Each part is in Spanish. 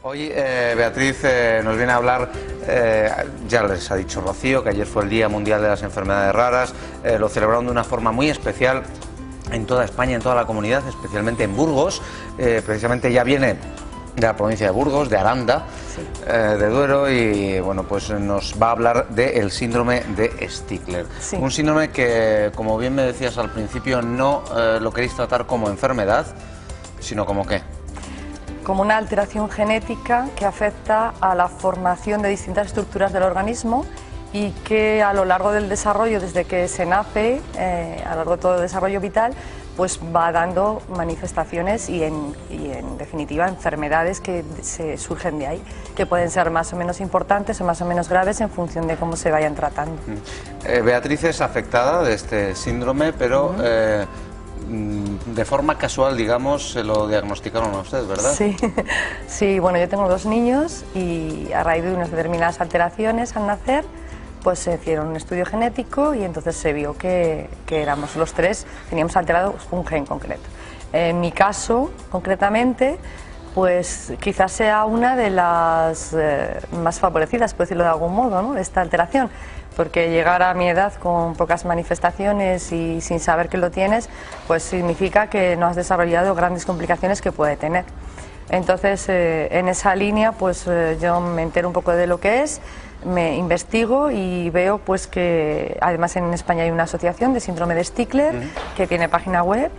Hoy Beatriz nos viene a hablar, ya les ha dicho Rocío, que ayer fue el Día Mundial de las Enfermedades Raras, lo celebraron de una forma muy especial en toda España, en toda la comunidad, especialmente en Burgos. Precisamente ya viene de la provincia de Burgos, de Aranda, sí, de Duero, y bueno, pues nos va a hablar del síndrome de Stickler. Sí. Un síndrome que, como bien me decías al principio, no lo queréis tratar como enfermedad, sino como ¿qué? Como una alteración genética que afecta a la formación de distintas estructuras del organismo y que a lo largo del desarrollo, desde que se nace, a lo largo de todo el desarrollo vital, pues va dando manifestaciones y en definitiva enfermedades que se surgen de ahí, que pueden ser más o menos importantes o más o menos graves en función de cómo se vayan tratando. Beatriz es afectada de este síndrome, pero de forma casual, digamos, se lo diagnosticaron a usted, ¿verdad? Sí, sí, bueno, yo tengo 2 niños y a raíz de unas determinadas alteraciones al nacer, pues se hicieron un estudio genético y entonces se vio que éramos los 3, teníamos alterado un gen concreto. En mi caso, concretamente, pues quizás sea una de las más favorecidas, por decirlo de algún modo, ¿no?, esta alteración, porque llegar a mi edad con pocas manifestaciones y sin saber que lo tienes, pues significa que no has desarrollado grandes complicaciones que puede tener. Entonces, en esa línea, pues yo me entero un poco de lo que es, me investigo y veo pues que además en España hay una asociación de síndrome de Stickler que tiene página web,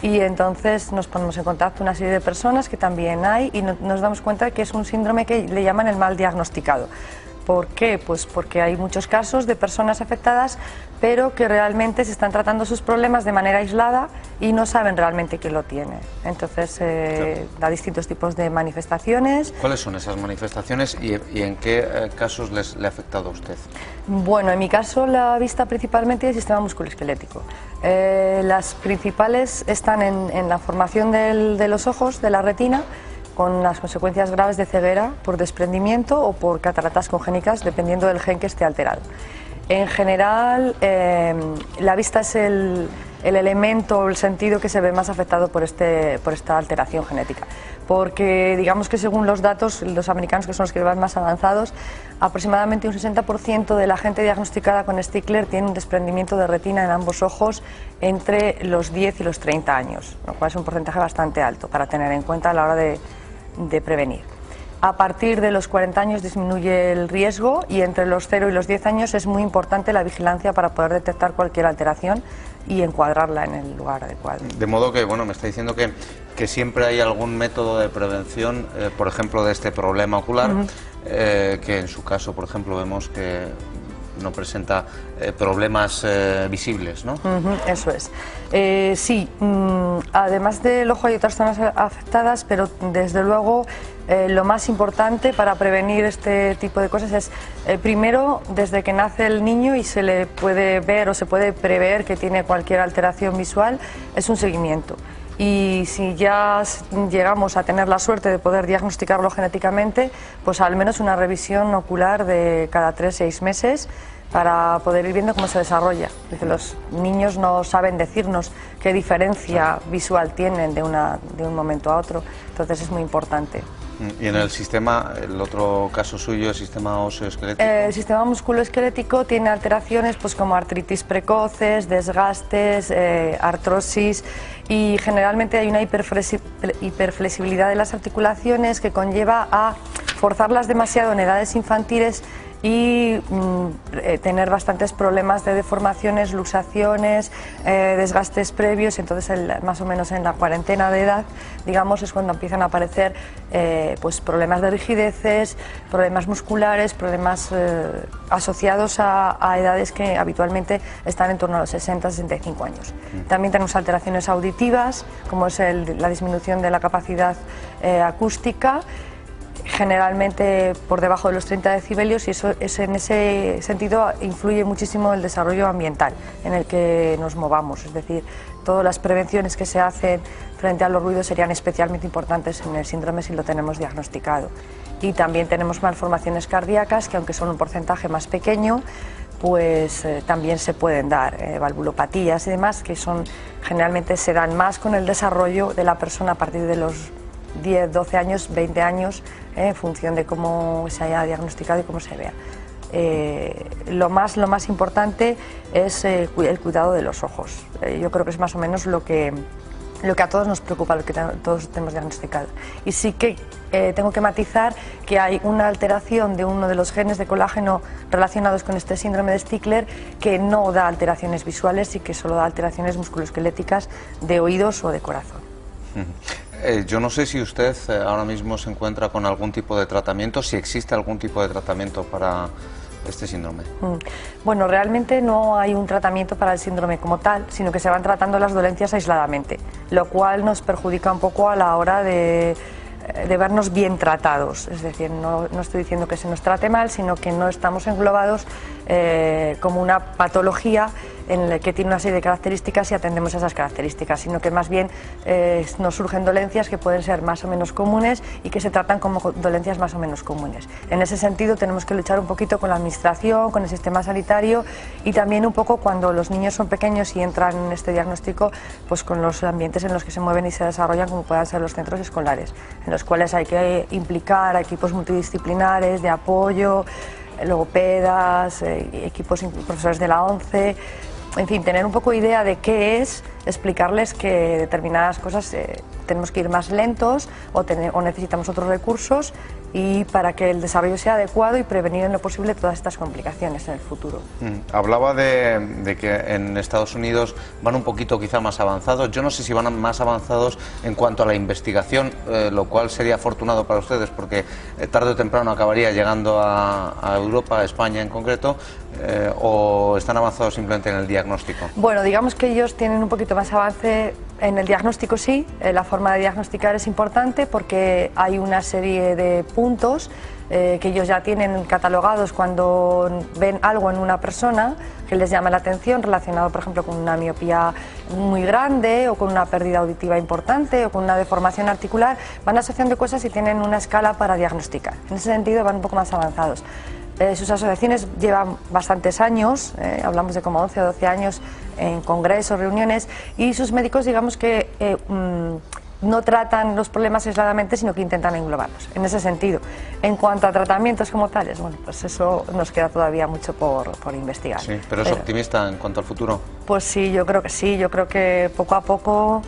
y entonces nos ponemos en contacto una serie de personas que también hay y nos damos cuenta que es un síndrome que le llaman el mal diagnosticado. ¿Por qué? Pues porque hay muchos casos de personas afectadas, pero que realmente se están tratando sus problemas de manera aislada y no saben realmente quién lo tiene. Entonces, da distintos tipos de manifestaciones. ¿Cuáles son esas manifestaciones y en qué casos le ha afectado a usted? Bueno, en mi caso la vista principalmente y el sistema musculoesquelético. Las principales están en la formación de los ojos, de la retina, con las consecuencias graves de ceguera por desprendimiento o por cataratas congénitas, dependiendo del gen que esté alterado. En general, la vista es el elemento, el sentido que se ve más afectado por esta alteración genética, porque digamos que según los datos, los americanos, que son los que van más avanzados, aproximadamente un 60% de la gente diagnosticada con Stickler tiene un desprendimiento de retina en ambos ojos entre los 10 y los 30 años, lo cual es un porcentaje bastante alto para tener en cuenta a la hora de prevenir. A partir de los 40 años disminuye el riesgo y entre los 0 y los 10 años es muy importante la vigilancia para poder detectar cualquier alteración y encuadrarla en el lugar adecuado. De modo que, bueno, me está diciendo que siempre hay algún método de prevención, por ejemplo, de este problema ocular, que en su caso, por ejemplo, vemos que no presenta problemas visibles, ¿no? Eso es. Sí, además del ojo hay otras zonas afectadas, pero desde luego lo más importante para prevenir este tipo de cosas es, primero, desde que nace el niño y se le puede ver o se puede prever que tiene cualquier alteración visual, es un seguimiento. Y si ya llegamos a tener la suerte de poder diagnosticarlo genéticamente, pues al menos una revisión ocular de cada 3-6 meses para poder ir viendo cómo se desarrolla. Porque los niños no saben decirnos qué diferencia visual tienen de un momento a otro, entonces es muy importante. ¿Y en el sistema, el otro caso suyo, el sistema óseo-esquelético? El sistema musculoesquelético tiene alteraciones pues como artritis precoces, desgastes, artrosis, y generalmente hay una hiperflexibilidad de las articulaciones que conlleva a forzarlas demasiado en edades infantiles y tener bastantes problemas de deformaciones, luxaciones, desgastes previos. Entonces más o menos en la cuarentena de edad, digamos, es cuando empiezan a aparecer pues problemas de rigideces, problemas musculares, problemas asociados a edades que habitualmente están en torno a los 60-65 años. También tenemos alteraciones auditivas, como es la disminución de la capacidad acústica, generalmente por debajo de los 30 decibelios, y eso en ese sentido influye muchísimo el desarrollo ambiental en el que nos movamos, es decir, todas las prevenciones que se hacen frente a los ruidos serían especialmente importantes en el síndrome si lo tenemos diagnosticado. Y también tenemos malformaciones cardíacas que, aunque son un porcentaje más pequeño, pues también se pueden dar, valvulopatías y demás, que generalmente se dan más con el desarrollo de la persona a partir de los 10, 12 años, 20 años, en función de cómo se haya diagnosticado y cómo se vea. Lo más importante es el cuidado de los ojos. Yo creo que es más o menos lo que a todos nos preocupa, lo que todos tenemos diagnosticado. Y sí que tengo que matizar que hay una alteración de uno de los genes de colágeno relacionados con este síndrome de Stickler que no da alteraciones visuales y que solo da alteraciones musculoesqueléticas de oídos o de corazón. Yo no sé si usted ahora mismo se encuentra con algún tipo de tratamiento, si existe algún tipo de tratamiento para este síndrome. Bueno, realmente no hay un tratamiento para el síndrome como tal, sino que se van tratando las dolencias aisladamente, lo cual nos perjudica un poco a la hora de vernos bien tratados. Es decir, no estoy diciendo que se nos trate mal, sino que no estamos englobados como una patología en la que tiene una serie de características y atendemos a esas características, sino que más bien nos surgen dolencias que pueden ser más o menos comunes y que se tratan como dolencias más o menos comunes. En ese sentido tenemos que luchar un poquito con la administración, con el sistema sanitario y también un poco cuando los niños son pequeños y entran en este diagnóstico, pues con los ambientes en los que se mueven y se desarrollan, como puedan ser los centros escolares, en los cuales hay que implicar a equipos multidisciplinares de apoyo, logopedas, profesores de la ONCE, en fin, tener un poco idea de qué es, explicarles que determinadas cosas tenemos que ir más lentos o necesitamos otros recursos y para que el desarrollo sea adecuado y prevenir en lo posible todas estas complicaciones en el futuro. Hablaba de que en Estados Unidos van un poquito quizá más avanzados. Yo no sé si van más avanzados en cuanto a la investigación, lo cual sería afortunado para ustedes porque tarde o temprano acabaría llegando a Europa, a España en concreto, o están avanzados simplemente en el diagnóstico. Bueno, digamos que ellos tienen un poquito más avance en el diagnóstico, sí. La forma de diagnosticar es importante porque hay una serie de puntos que ellos ya tienen catalogados cuando ven algo en una persona que les llama la atención, relacionado por ejemplo con una miopía muy grande o con una pérdida auditiva importante o con una deformación articular, van asociando cosas y tienen una escala para diagnosticar. En ese sentido van un poco más avanzados. Sus asociaciones llevan bastantes años, hablamos de como 11 o 12 años en congresos, reuniones, y sus médicos digamos que no tratan los problemas aisladamente, sino que intentan englobarlos. En ese sentido, en cuanto a tratamientos como tales, bueno, pues eso nos queda todavía mucho por investigar. Sí, pero ¿es optimista en cuanto al futuro? Pues sí, yo creo que sí, yo creo que poco a poco,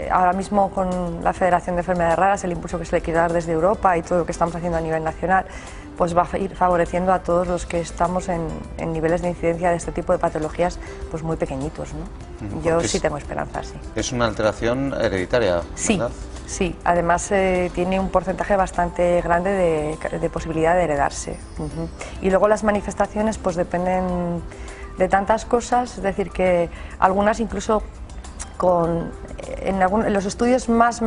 ahora mismo con la Federación de Enfermedades Raras, el impulso que se le quiere dar desde Europa y todo lo que estamos haciendo a nivel nacional, pues va a ir favoreciendo a todos los que estamos en niveles de incidencia de este tipo de patologías pues muy pequeñitos, ¿no? Yo sí tengo esperanza, sí. Es una alteración hereditaria, ¿verdad? Sí, sí. Además tiene un porcentaje bastante grande de posibilidad de heredarse. Y luego las manifestaciones pues dependen de tantas cosas, es decir, que algunas incluso en los estudios más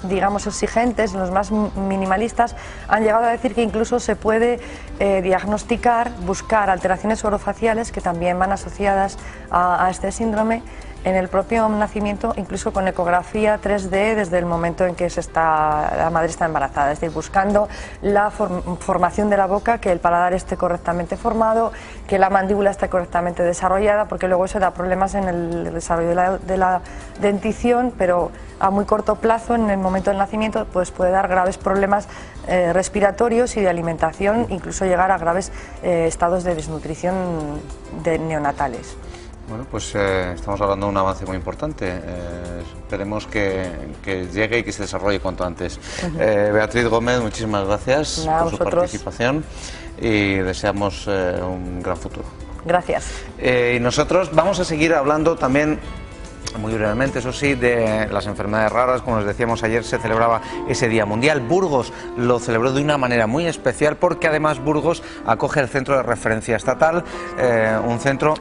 digamos exigentes, los más minimalistas, han llegado a decir que incluso se puede diagnosticar, buscar alteraciones orofaciales que también van asociadas a este síndrome en el propio nacimiento, incluso con ecografía 3D desde el momento en que la madre está embarazada, es decir, buscando la formación de la boca, que el paladar esté correctamente formado, que la mandíbula esté correctamente desarrollada, porque luego eso da problemas en el desarrollo de la dentición, pero a muy corto plazo, en el momento del nacimiento, pues puede dar graves problemas respiratorios y de alimentación, incluso llegar a graves estados de desnutrición neonatales. Bueno, pues estamos hablando de un avance muy importante. Esperemos que llegue y que se desarrolle cuanto antes. Beatriz Gómez, muchísimas gracias por su participación y deseamos un gran futuro. Gracias. Y nosotros vamos a seguir hablando también, muy brevemente, eso sí, de las enfermedades raras. Como les decíamos, ayer se celebraba ese Día Mundial. Burgos lo celebró de una manera muy especial porque además Burgos acoge el Centro de Referencia Estatal, un centro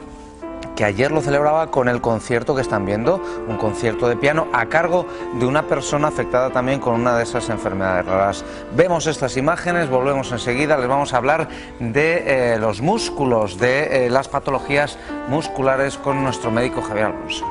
que ayer lo celebraba con el concierto que están viendo, un concierto de piano a cargo de una persona afectada también con una de esas enfermedades raras. Vemos estas imágenes, volvemos enseguida, les vamos a hablar de los músculos, de las patologías musculares con nuestro médico Javier Alonso.